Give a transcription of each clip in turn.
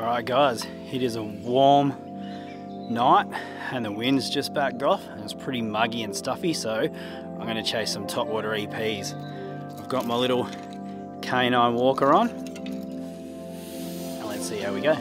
Alright guys, it is a warm night and the wind's just backed off and it's pretty muggy and stuffy, so I'm going to chase some topwater EPs. I've got my little canine walker on and let's see how we go.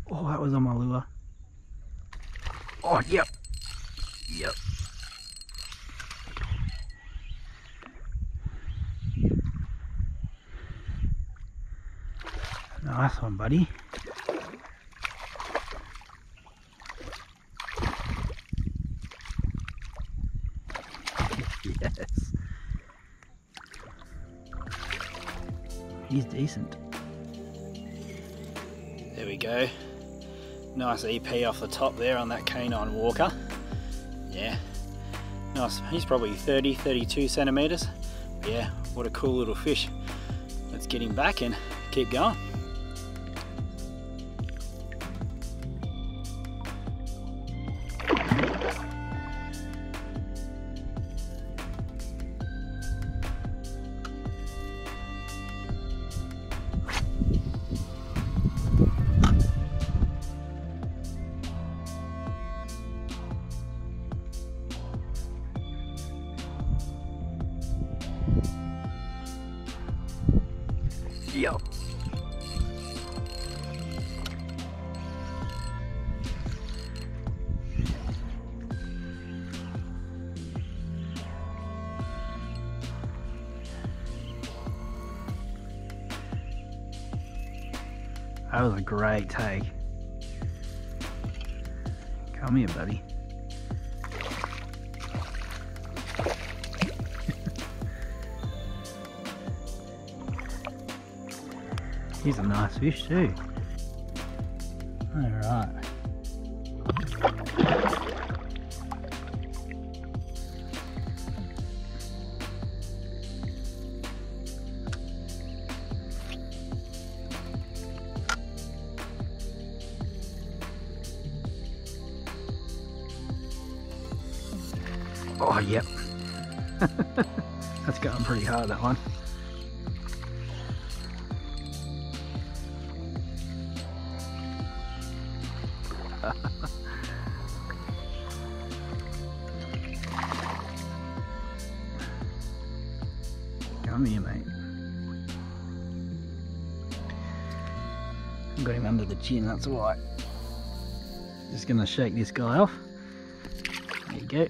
Oh, that was on my lure. Oh, yep. Yep. Nice one, buddy. Yes. He's decent. There we go. Nice EP off the top there on that canine walker. Yeah, nice. He's probably 30-32 centimeters. Yeah, what a cool little fish. Let's get him back and keep going. Yo. That was a great take. Come here, buddy. He's a nice fish too. Alright. Oh, yep. That's going pretty hard, that one. Come here, mate. I've got him under the chin, that's why. Just gonna shake this guy off. There you go.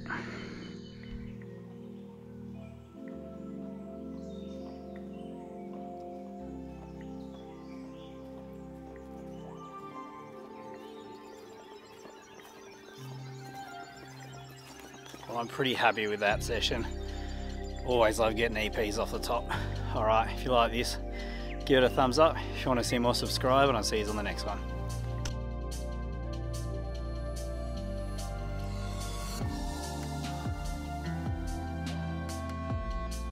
Well, I'm pretty happy with that session. Always love getting EPs off the top. Alright, if you like this, give it a thumbs up. If you want to see more, subscribe, and I'll see you on the next one.